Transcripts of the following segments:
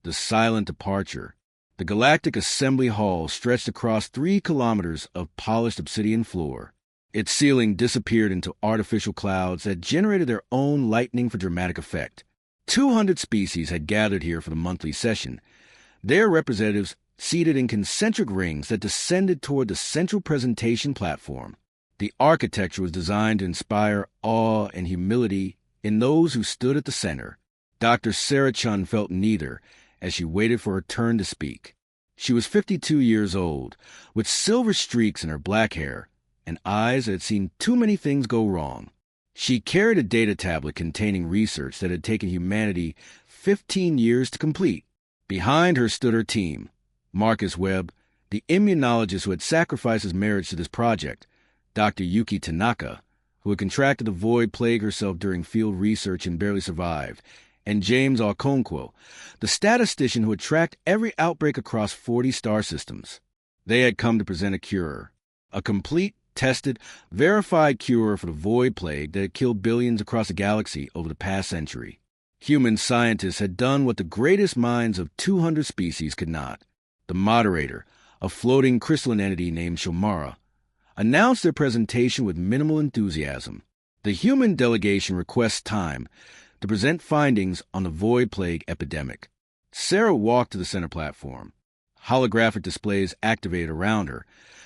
The silent departure. The Galactic Assembly Hall stretched across 3 kilometers of polished obsidian floor. Its ceiling disappeared into artificial clouds that generated their own lightning for dramatic effect. 200 species had gathered here for the monthly session, their representatives seated in concentric rings that descended toward the central presentation platform. The architecture was designed to inspire awe and humility in those who stood at the center. Dr. Sarah Chun felt neither as she waited for her turn to speak. She was 52 years old, with silver streaks in her black hair and eyes that had seen too many things go wrong. She carried a data tablet containing research that had taken humanity 15 years to complete. Behind her stood her team, Marcus Webb, the immunologist who had sacrificed his marriage to this project, Dr. Yuki Tanaka, who had contracted the void plague herself during field research and barely survived, and James Okonkwo, the statistician who had tracked every outbreak across 40 star systems. They had come to present a cure, a complete, tested, verified cure for the void plague that had killed billions across the galaxy over the past century. Human scientists had done what the greatest minds of 200 species could not. The moderator, a floating crystalline entity named Shomara, announced their presentation with minimal enthusiasm. The human delegation requests time to present findings on the void plague epidemic. Sarah walked to the center platform. Holographic displays activated around her,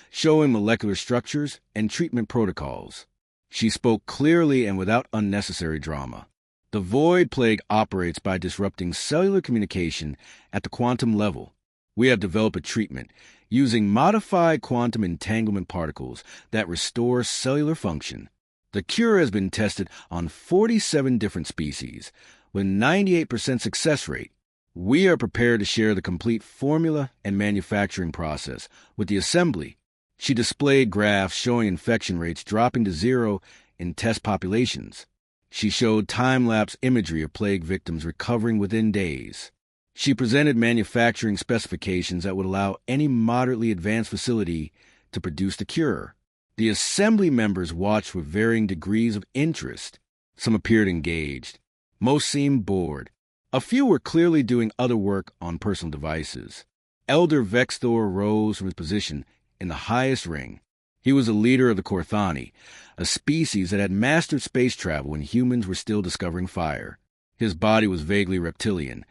showing molecular structures and treatment protocols. She spoke clearly and without unnecessary drama. The void plague operates by disrupting cellular communication at the quantum level. We have developed a treatment using modified quantum entanglement particles that restore cellular function. The cure has been tested on 47 different species, with 98% success rate. We are prepared to share the complete formula and manufacturing process with the assembly. She displayed graphs showing infection rates dropping to 0 in test populations. She showed time-lapse imagery of plague victims recovering within days. She presented manufacturing specifications that would allow any moderately advanced facility to produce the cure. The assembly members watched with varying degrees of interest. Some appeared engaged. Most seemed bored. A few were clearly doing other work on personal devices. Elder Vexthor rose from his position in the highest ring. He was a leader of the Korthani, a species that had mastered space travel when humans were still discovering fire. His body was vaguely reptilian,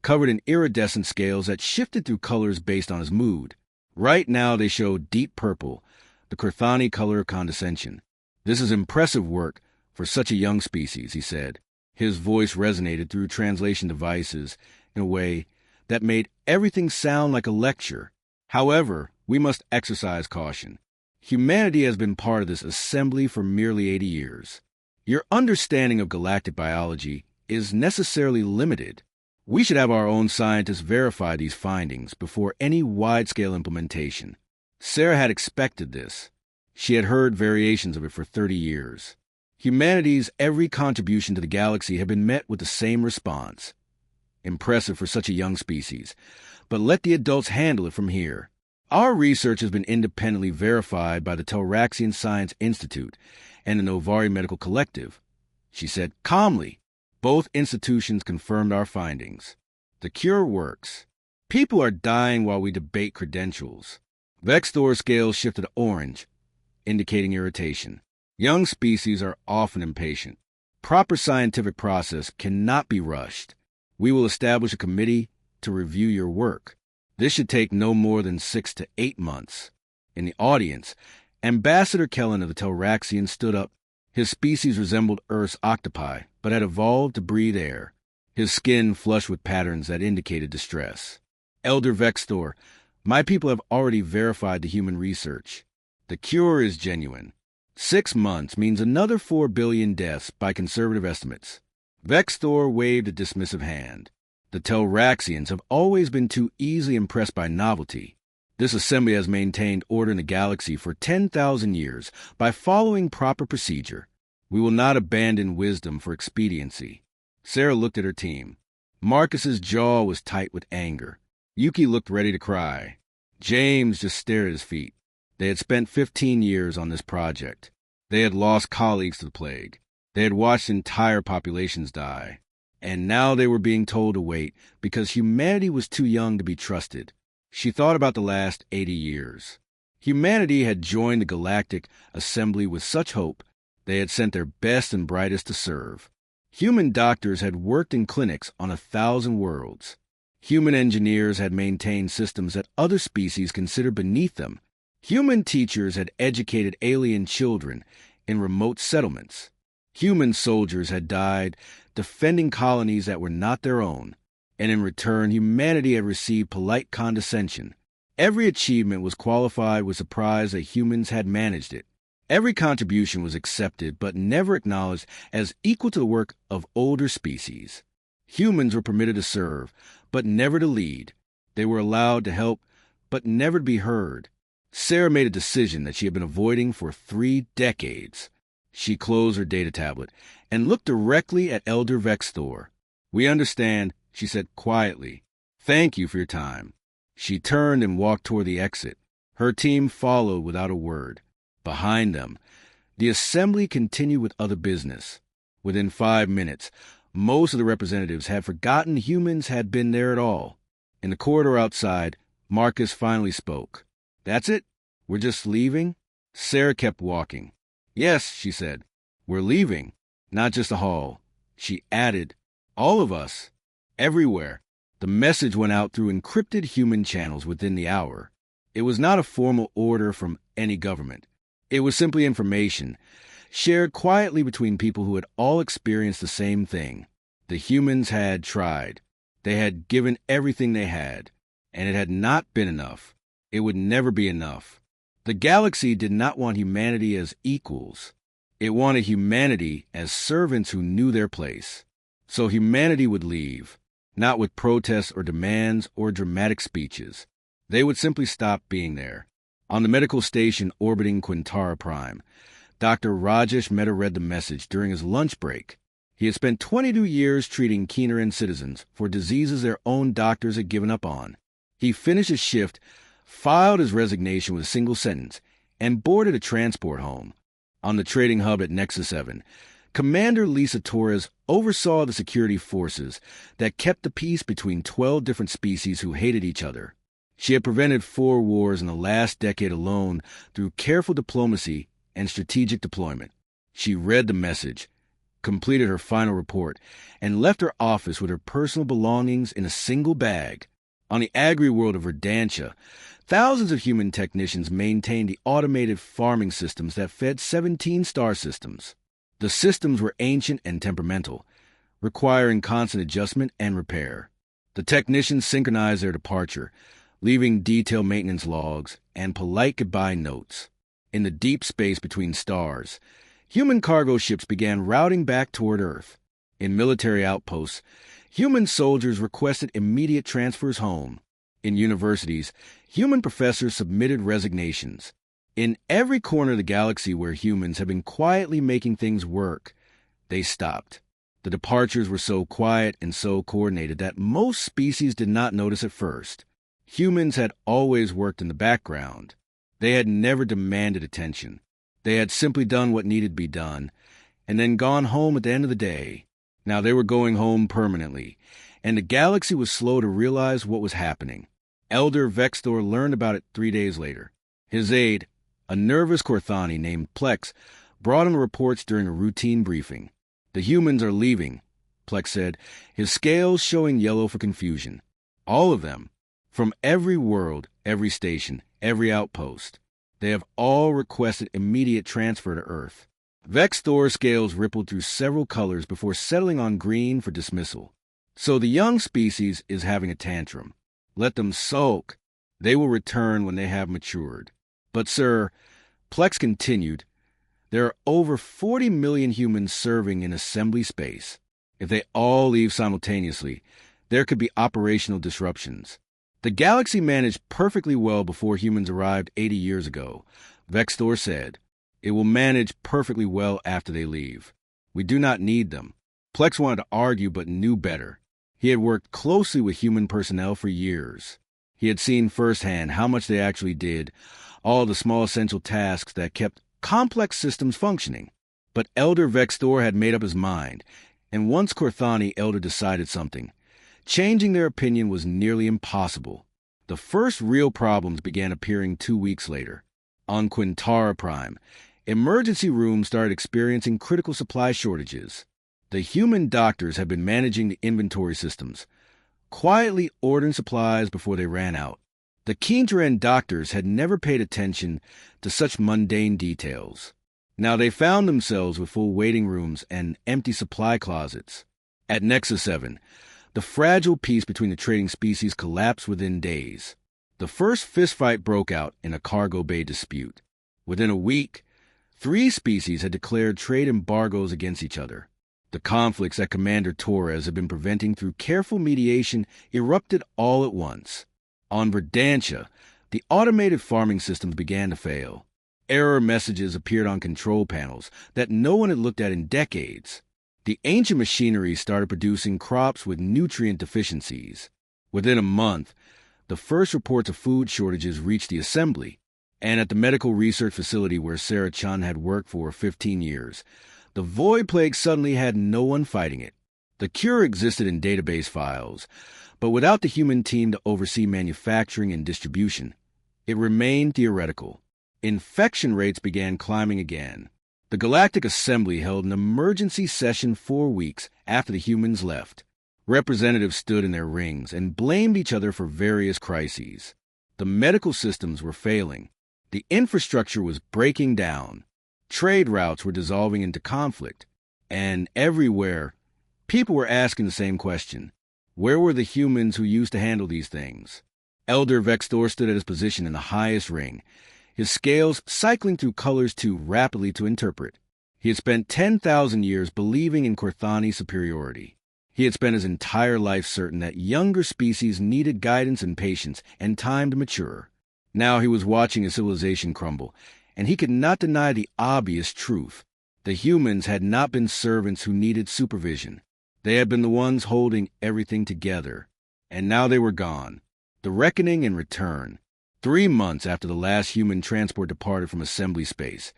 covered in iridescent scales that shifted through colors based on his mood. Right now they showed deep purple, the Korthani color of condescension. "This is impressive work for such a young species," he said. His voice resonated through translation devices in a way that made everything sound like a lecture. "However, we must exercise caution. Humanity has been part of this assembly for merely 80 years. Your understanding of galactic biology is necessarily limited. We should have our own scientists verify these findings before any wide-scale implementation." Sarah had expected this. She had heard variations of it for 30 years. Humanity's every contribution to the galaxy had been met with the same response. Impressive for such a young species, but let the adults handle it from here. Our research has been independently verified by the Telraxian Science Institute and the Novari Medical Collective, she said calmly. Both institutions confirmed our findings. The cure works. People are dying while we debate credentials. Vexthor's scales shifted to orange, indicating irritation. Young species are often impatient. Proper scientific process cannot be rushed. We will establish a committee to review your work. This should take no more than 6 to 8 months. In the audience, Ambassador Kellen of the Telraxian stood up. His species resembled Earth's octopi, but had evolved to breathe air. His skin flushed with patterns that indicated distress. "Elder Vexthor, my people have already verified the human research. The cure is genuine. 6 months means another 4 billion deaths by conservative estimates." Vexthor waved a dismissive hand. The Telraxians have always been too easily impressed by novelty. This assembly has maintained order in the galaxy for 10,000 years by following proper procedure. We will not abandon wisdom for expediency. Sarah looked at her team. Marcus's jaw was tight with anger. Yuki looked ready to cry. James just stared at his feet. They had spent 15 years on this project. They had lost colleagues to the plague. They had watched entire populations die. And now they were being told to wait because humanity was too young to be trusted. She thought about the last 80 years. Humanity had joined the Galactic Assembly with such hope. They had sent their best and brightest to serve. Human doctors had worked in clinics on 1,000 worlds. Human engineers had maintained systems that other species considered beneath them. Human teachers had educated alien children in remote settlements. Human soldiers had died defending colonies that were not their own, and in return humanity had received polite condescension. Every achievement was qualified with surprise that humans had managed it. Every contribution was accepted but never acknowledged as equal to the work of older species. Humans were permitted to serve, but never to lead. They were allowed to help, but never to be heard. Sarah made a decision that she had been avoiding for 3 decades. She closed her data tablet and looked directly at Elder Vexthor. "We understand," she said quietly. "Thank you for your time." She turned and walked toward the exit. Her team followed without a word. Behind them, the assembly continued with other business. Within 5 minutes, most of the representatives had forgotten humans had been there at all. In the corridor outside, Marcus finally spoke. "That's it? We're just leaving?" Sarah kept walking. "Yes," she said. "We're leaving. Not just the hall." She added, "All of us. Everywhere." The message went out through encrypted human channels within the hour. It was not a formal order from any government. It was simply information, shared quietly between people who had all experienced the same thing. The humans had tried. They had given everything they had, and it had not been enough. It would never be enough. The galaxy did not want humanity as equals. It wanted humanity as servants who knew their place. So humanity would leave, not with protests or demands or dramatic speeches. They would simply stop being there. On the medical station orbiting Quintara Prime, Dr. Rajesh Mehta read the message during his lunch break. He had spent 22 years treating Keeneran citizens for diseases their own doctors had given up on. He finished his shift, filed his resignation with a single sentence, and boarded a transport home. On the trading hub at Nexus 7, Commander Lisa Torres oversaw the security forces that kept the peace between 12 different species who hated each other. She had prevented 4 wars in the last decade alone through careful diplomacy and strategic deployment. She read the message, completed her final report, and left her office with her personal belongings in a single bag. On the agri-world of Verdantia, thousands of human technicians maintained the automated farming systems that fed 17 star systems. The systems were ancient and temperamental, requiring constant adjustment and repair. The technicians synchronized their departure, leaving detailed maintenance logs and polite goodbye notes. In the deep space between stars, human cargo ships began routing back toward Earth. In military outposts, human soldiers requested immediate transfers home. In universities, human professors submitted resignations. In every corner of the galaxy where humans have been quietly making things work, they stopped. The departures were so quiet and so coordinated that most species did not notice at first. Humans had always worked in the background. They had never demanded attention. They had simply done what needed to be done, and then gone home at the end of the day. Now they were going home permanently, and the galaxy was slow to realize what was happening. Elder Vexthor learned about it 3 days later. His aide, a nervous Corthani named Plex, brought him the reports during a routine briefing. "The humans are leaving," Plex said, his scales showing yellow for confusion. "All of them. From every world, every station, every outpost. They have all requested immediate transfer to Earth." Vexthor's scales rippled through several colors before settling on green for dismissal. "So the young species is having a tantrum. Let them sulk. They will return when they have matured." "But, sir," Plex continued, "there are over 40 million humans serving in assembly space. If they all leave simultaneously, there could be operational disruptions. The galaxy managed perfectly well before humans arrived 80 years ago," Vexthor said. "It will manage perfectly well after they leave. We do not need them." Plex wanted to argue but knew better. He had worked closely with human personnel for years. He had seen firsthand how much they actually did, all the small essential tasks that kept complex systems functioning. But Elder Vexthor had made up his mind, And once Corthani Elder decided something, changing their opinion was nearly impossible. The first real problems began appearing 2 weeks later. On Quintara Prime, emergency rooms started experiencing critical supply shortages. The human doctors had been managing the inventory systems, quietly ordering supplies before they ran out. The Keenteran doctors had never paid attention to such mundane details. Now they found themselves with full waiting rooms and empty supply closets. At Nexus 7, the fragile peace between the trading species collapsed within days. The first fistfight broke out in a cargo bay dispute. Within a week, 3 species had declared trade embargoes against each other. The conflicts that Commander Torres had been preventing through careful mediation erupted all at once. On Verdantia, the automated farming systems began to fail. Error messages appeared on control panels that no one had looked at in decades. The ancient machinery started producing crops with nutrient deficiencies. Within a month, the first reports of food shortages reached the assembly, and at the medical research facility where Sarah Chun had worked for 15 years, the void plague suddenly had no one fighting it. The cure existed in database files, but without the human team to oversee manufacturing and distribution, it remained theoretical. Infection rates began climbing again. The Galactic Assembly held an emergency session 4 weeks after the humans left. Representatives stood in their rings and blamed each other for various crises. The medical systems were failing. The infrastructure was breaking down. Trade routes were dissolving into conflict. And everywhere, people were asking the same question. Where were the humans who used to handle these things? Elder Vextor stood at his position in the highest ring, his scales cycling through colors too rapidly to interpret. He had spent 10,000 years believing in Corthani's superiority. He had spent his entire life certain that younger species needed guidance and patience and time to mature. Now he was watching a civilization crumble, and he could not deny the obvious truth. The humans had not been servants who needed supervision. They had been the ones holding everything together. And now they were gone. The reckoning and return. 3 months after the last human transport departed from assembly space,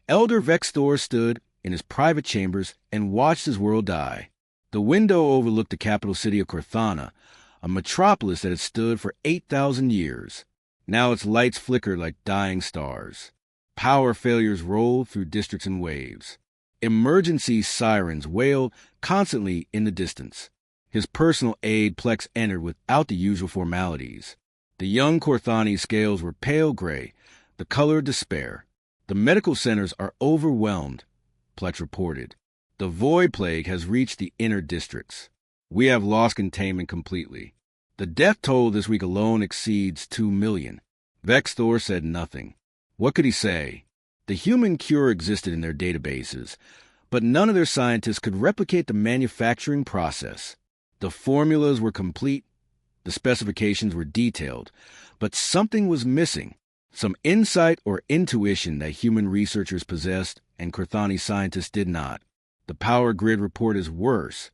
Elder Vextor stood in his private chambers and watched his world die. The window overlooked the capital city of Corthana, a metropolis that had stood for 8,000 years. Now its lights flickered like dying stars. Power failures rolled through districts in waves. Emergency sirens wailed constantly in the distance. His personal aide Plex entered without the usual formalities. The young Corthani's scales were pale gray, the color of despair. The medical centers are overwhelmed, Plex reported. The void plague has reached the inner districts. We have lost containment completely. The death toll this week alone exceeds 2 million. Vextor said nothing. What could he say? The human cure existed in their databases, but none of their scientists could replicate the manufacturing process. The formulas were complete, the specifications were detailed, but something was missing. Some insight or intuition that human researchers possessed and Corthani scientists did not. The power grid report is worse.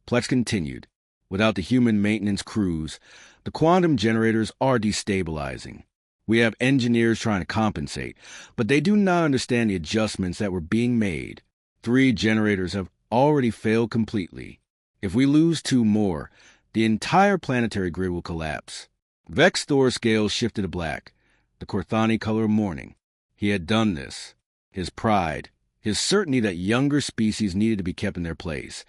Plex continued. Without the human maintenance crews, the quantum generators are destabilizing. We have engineers trying to compensate, but they do not understand the adjustments that were being made. 3 generators have already failed completely. If we lose 2 more, the entire planetary grid will collapse. Vextor's scales shifted to black, the Corthani color of mourning. He had done this. His pride, his certainty that younger species needed to be kept in their place,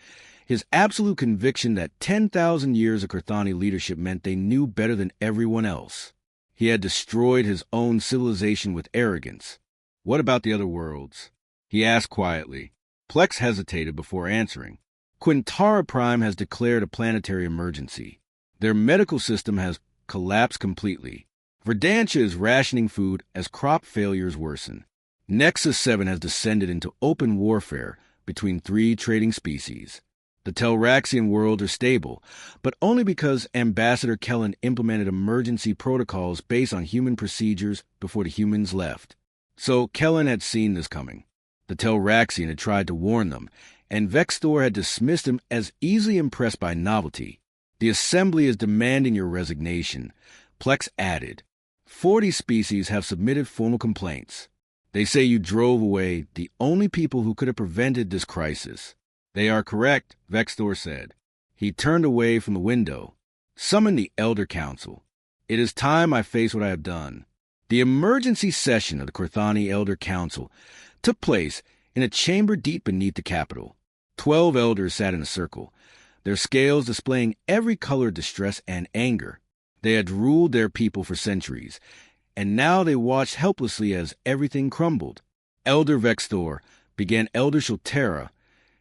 his absolute conviction that 10,000 years of Corthani leadership meant they knew better than everyone else. He had destroyed his own civilization with arrogance. What about the other worlds? He asked quietly. Plex hesitated before answering. Quintara Prime has declared a planetary emergency. Their medical system has collapsed completely. Verdantia is rationing food as crop failures worsen. Nexus 7 has descended into open warfare between 3 trading species. The Telraxian worlds are stable, but only because Ambassador Kellen implemented emergency protocols based on human procedures before the humans left. So Kellen had seen this coming. The Telraxian had tried to warn them, and Vextor had dismissed him as easily impressed by novelty. The Assembly is demanding your resignation. Plex added. 40 species have submitted formal complaints. They say you drove away the only people who could have prevented this crisis. They are correct, Vexthor said. He turned away from the window. Summon the Elder Council. It is time I face what I have done. The emergency session of the Korthani Elder Council took place in a chamber deep beneath the capital. 12 elders sat in a circle, their scales displaying every color of distress and anger. They had ruled their people for centuries, and now they watched helplessly as everything crumbled. Elder Vexthor began Elder Shultera.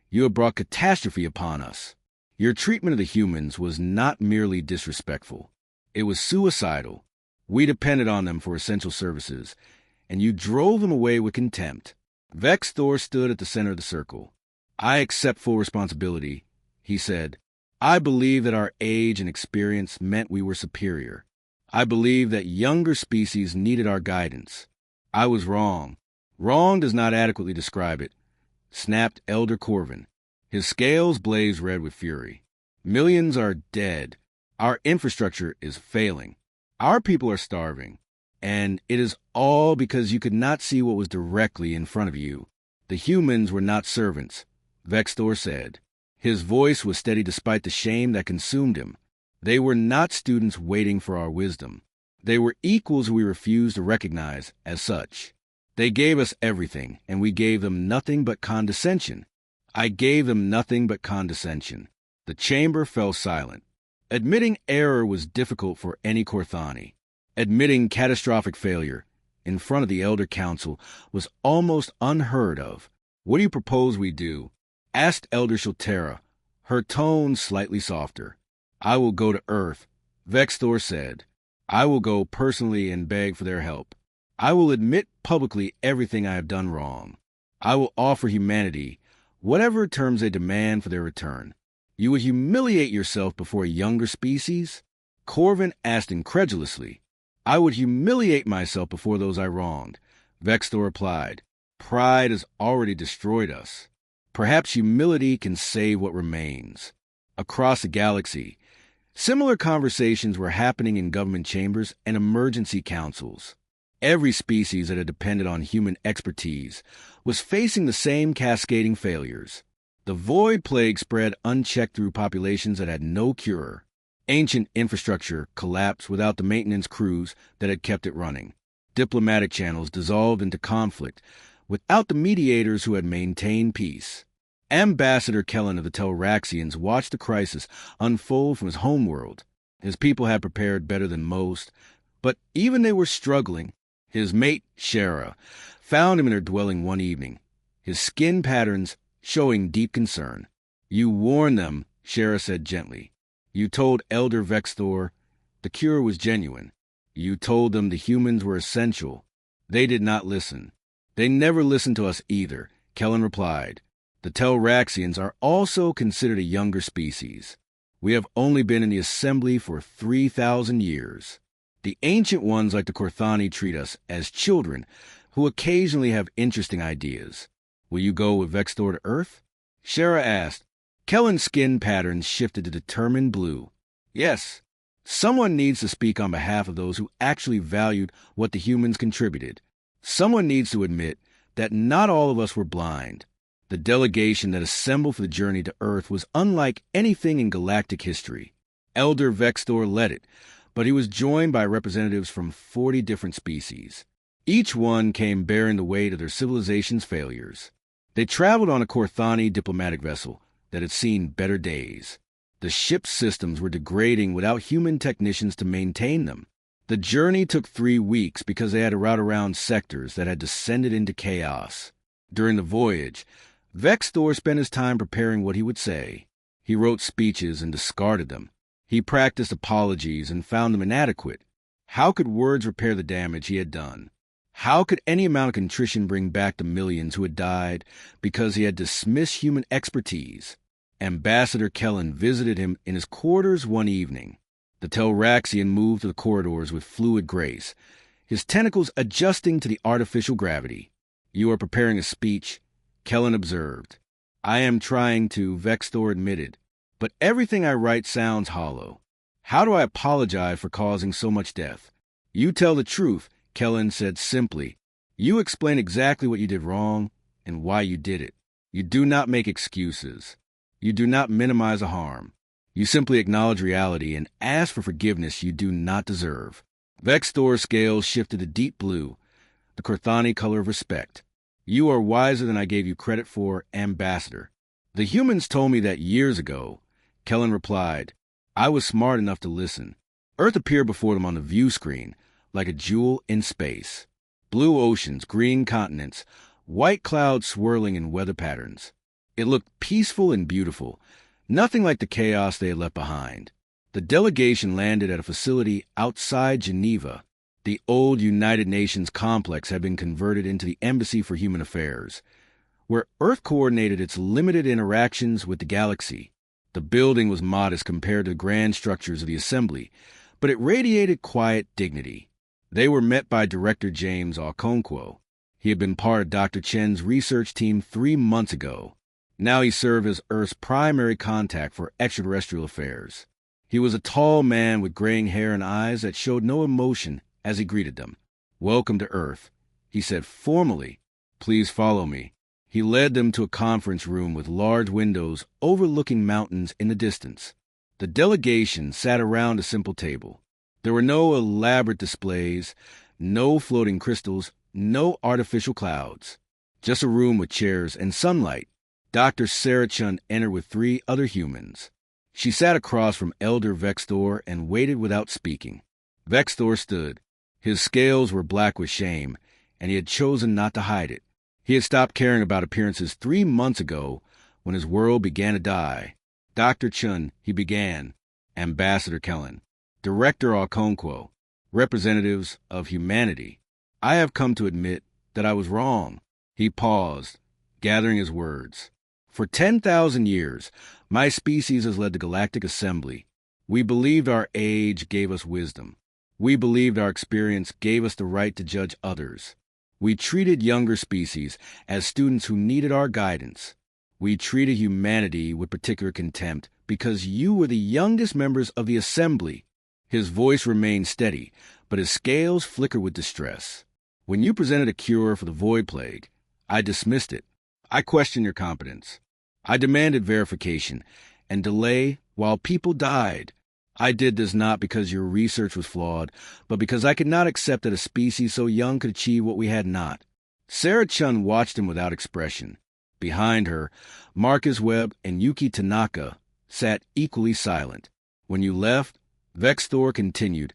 You have brought catastrophe upon us. Your treatment of the humans was not merely disrespectful. It was suicidal. We depended on them for essential services, and you drove them away with contempt. Vexthor stood at the center of the circle. I accept full responsibility, he said. I believe that our age and experience meant we were superior. I believe that younger species needed our guidance. I was wrong. Wrong does not adequately describe it, snapped Elder Corvin. His scales blazed red with fury. Millions are dead. Our infrastructure is failing. Our people are starving. And it is all because you could not see what was directly in front of you. The humans were not servants, Vexthor said. His voice was steady despite the shame that consumed him. They were not students waiting for our wisdom. They were equals we refused to recognize as such. They gave us everything, and we gave them nothing but condescension. I gave them nothing but condescension. The chamber fell silent. Admitting error was difficult for any Korthani. Admitting catastrophic failure in front of the Elder Council was almost unheard of. What do you propose we do? Asked Elder Shultera, her tone slightly softer. I will go to Earth, Vexthor said. I will go personally and beg for their help. I will admit publicly everything I have done wrong. I will offer humanity whatever terms they demand for their return. You would humiliate yourself before a younger species? Corvin asked incredulously. I would humiliate myself before those I wronged, Vexthor replied. Pride has already destroyed us. Perhaps humility can save what remains. Across the galaxy, similar conversations were happening in government chambers and emergency councils. Every species that had depended on human expertise was facing the same cascading failures. The void plague spread unchecked through populations that had no cure. Ancient infrastructure collapsed without the maintenance crews that had kept it running. Diplomatic channels dissolved into conflict without the mediators who had maintained peace. Ambassador Kellen of the Telraxians watched the crisis unfold from his homeworld. His people had prepared better than most, but even they were struggling. His mate, Shara, found him in her dwelling one evening, his skin patterns showing deep concern. You warned them, Shara said gently. You told Elder Vexthor the cure was genuine. You told them the humans were essential. They did not listen. They never listened to us either, Kellen replied. The Telraxians are also considered a younger species. We have only been in the assembly for 3,000 years. The ancient ones like the Korthani treat us as children who occasionally have interesting ideas. Will you go with Vexthor to Earth? Shara asked. Kellen's skin patterns shifted to determined blue. Yes. Someone needs to speak on behalf of those who actually valued what the humans contributed. Someone needs to admit that not all of us were blind. The delegation that assembled for the journey to Earth was unlike anything in galactic history. Elder Vexthor led it, but he was joined by representatives from 40 different species. Each one came bearing the weight of their civilization's failures. They traveled on a Korthani diplomatic vessel that had seen better days. The ship's systems were degrading without human technicians to maintain them. The journey took 3 weeks because they had to route around sectors that had descended into chaos. During the voyage, Vexthor spent his time preparing what he would say. He wrote speeches and discarded them. He practiced apologies and found them inadequate. How could words repair the damage he had done? How could any amount of contrition bring back the millions who had died because he had dismissed human expertise? Ambassador Kellen visited him in his quarters one evening. The Telraxian moved to the corridors with fluid grace, his tentacles adjusting to the artificial gravity. You are preparing a speech, Kellen observed. I am trying to, Vexthor admitted. But everything I write sounds hollow. How do I apologize for causing so much death? You tell the truth, Kellen said simply. You explain exactly what you did wrong and why you did it. You do not make excuses. You do not minimize a harm. You simply acknowledge reality and ask for forgiveness you do not deserve. Vextor's scales shifted to deep blue, the Corthani color of respect. You are wiser than I gave you credit for, Ambassador. The humans told me that years ago. Kellen replied. I was smart enough to listen. Earth appeared before them on the view screen, like a jewel in space. Blue oceans, green continents, white clouds swirling in weather patterns. It looked peaceful and beautiful, nothing like the chaos they had left behind. The delegation landed at a facility outside Geneva. The old United Nations complex had been converted into the Embassy for Human Affairs, where Earth coordinated its limited interactions with the galaxy. The building was modest compared to the grand structures of the Assembly, but it radiated quiet dignity. They were met by Director James Okonkwo. He had been part of Dr. Chen's research team 3 months ago. Now he served as Earth's primary contact for extraterrestrial affairs. He was a tall man with graying hair and eyes that showed no emotion as he greeted them. Welcome to Earth, he said formally. Please follow me. He led them to a conference room with large windows overlooking mountains in the distance. The delegation sat around a simple table. There were no elaborate displays, no floating crystals, no artificial clouds. Just a room with chairs and sunlight. Dr. Sarah Chun entered with 3 other humans. She sat across from Elder Vextor and waited without speaking. Vextor stood. His scales were black with shame, and he had chosen not to hide it. He had stopped caring about appearances 3 months ago when his world began to die. Dr. Chun, he began. Ambassador Kellen. Director Okonkwo. Representatives of humanity. I have come to admit that I was wrong. He paused, gathering his words. For 10,000 years, my species has led the Galactic Assembly. We believed our age gave us wisdom. We believed our experience gave us the right to judge others. We treated younger species as students who needed our guidance. We treated humanity with particular contempt because you were the youngest members of the Assembly. His voice remained steady, but his scales flickered with distress. When you presented a cure for the Void Plague, I dismissed it. I questioned your competence. I demanded verification and delay while people died. I did this not because your research was flawed, but because I could not accept that a species so young could achieve what we had not. Sarah Chun watched him without expression. Behind her, Marcus Webb and Yuki Tanaka sat equally silent. When you left, Vextor continued,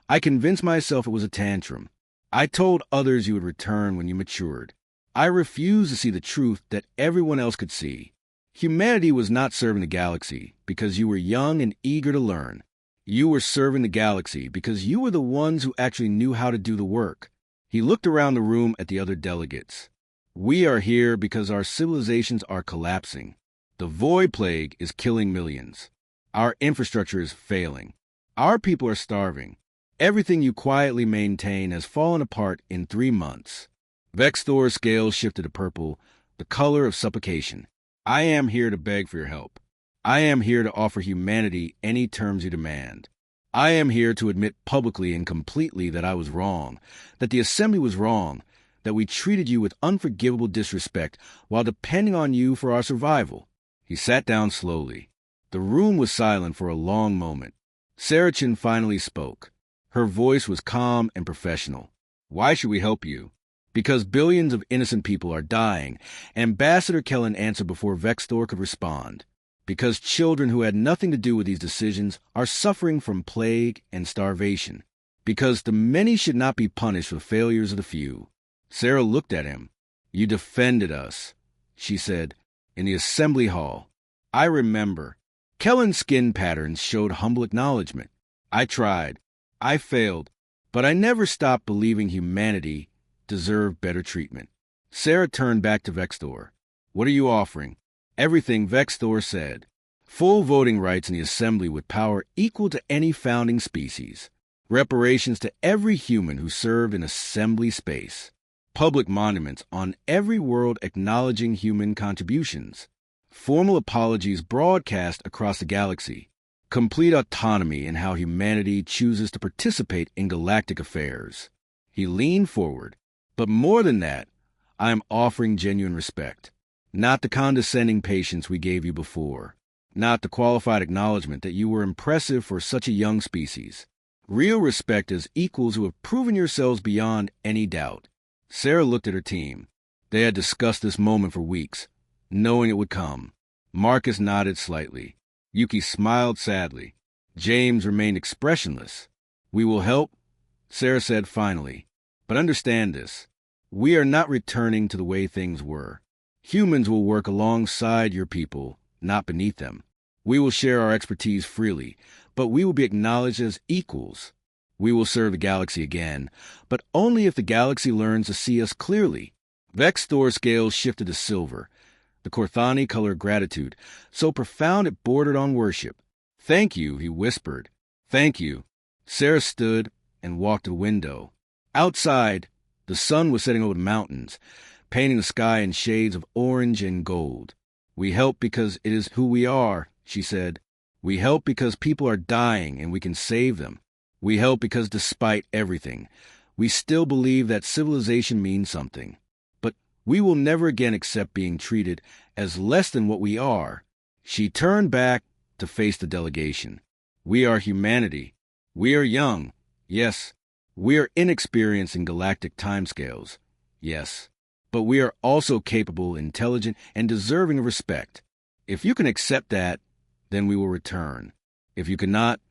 I convinced myself it was a tantrum. I told others you would return when you matured. I refused to see the truth that everyone else could see. Humanity was not serving the galaxy because you were young and eager to learn. You were serving the galaxy because you were the ones who actually knew how to do the work. He looked around the room at the other delegates. We are here because our civilizations are collapsing. The Void Plague is killing millions. Our infrastructure is failing. Our people are starving. Everything you quietly maintain has fallen apart in 3 months. Vextor's scales shifted to purple, the color of supplication. I am here to beg for your help. I am here to offer humanity any terms you demand. I am here to admit publicly and completely that I was wrong, that the Assembly was wrong, that we treated you with unforgivable disrespect while depending on you for our survival. He sat down slowly. The room was silent for a long moment. Sarah Chin finally spoke. Her voice was calm and professional. Why should we help you? Because billions of innocent people are dying, Ambassador Kellen answered before Vextor could respond. Because children who had nothing to do with these decisions are suffering from plague and starvation. Because the many should not be punished for the failures of the few. Sarah looked at him. You defended us, she said, in the assembly hall. I remember. Kellen's skin patterns showed humble acknowledgement. I tried. I failed. But I never stopped believing humanity deserve better treatment. Sarah turned back to Vextor. What are you offering? Everything, Vextor said. Full voting rights in the Assembly with power equal to any founding species. Reparations to every human who served in Assembly space. Public monuments on every world acknowledging human contributions. Formal apologies broadcast across the galaxy. Complete autonomy in how humanity chooses to participate in galactic affairs. He leaned forward. But more than that, I am offering genuine respect. Not the condescending patience we gave you before. Not the qualified acknowledgement that you were impressive for such a young species. Real respect as equals who have proven yourselves beyond any doubt. Sarah looked at her team. They had discussed this moment for weeks, knowing it would come. Marcus nodded slightly. Yuki smiled sadly. James remained expressionless. We will help, Sarah said finally. But understand this. We are not returning to the way things were. Humans will work alongside your people, not beneath them. We will share our expertise freely, but we will be acknowledged as equals. We will serve the galaxy again, but only if the galaxy learns to see us clearly. Vex's Thor scales shifted to silver, the Corthani color of gratitude, so profound it bordered on worship. Thank you, he whispered. Thank you. Sarah stood and walked to the window. Outside, the sun was setting over the mountains, painting the sky in shades of orange and gold. We help because it is who we are, she said. We help because people are dying and we can save them. We help because despite everything, we still believe that civilization means something. But we will never again accept being treated as less than what we are. She turned back to face the delegation. We are humanity. We are young. Yes. We are inexperienced in galactic timescales. Yes. But we are also capable, intelligent, and deserving of respect. If you can accept that, then we will return. If you cannot,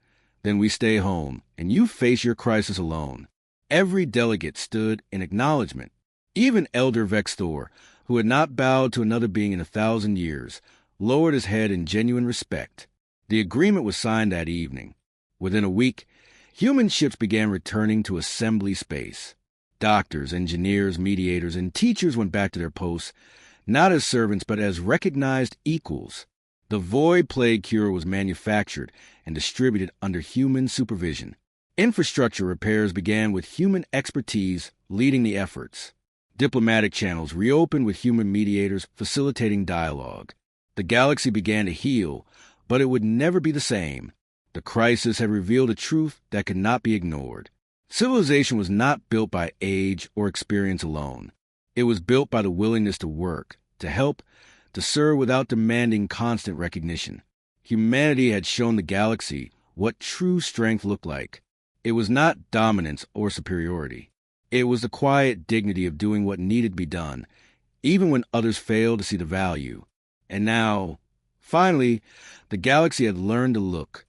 then we stay home, and you face your crisis alone. Every delegate stood in acknowledgement. Even Elder Vex Thor, who had not bowed to another being in 1,000 years, lowered his head in genuine respect. The agreement was signed that evening. Within a week, human ships began returning to assembly space. Doctors, engineers, mediators, and teachers went back to their posts, not as servants but as recognized equals. The void plague cure was manufactured and distributed under human supervision. Infrastructure repairs began with human expertise leading the efforts. Diplomatic channels reopened with human mediators facilitating dialogue. The galaxy began to heal, but it would never be the same. The crisis had revealed a truth that could not be ignored. Civilization was not built by age or experience alone. It was built by the willingness to work, to help, to serve without demanding constant recognition. Humanity had shown the galaxy what true strength looked like. It was not dominance or superiority. It was the quiet dignity of doing what needed to be done, even when others failed to see the value. And now, finally, the galaxy had learned to look.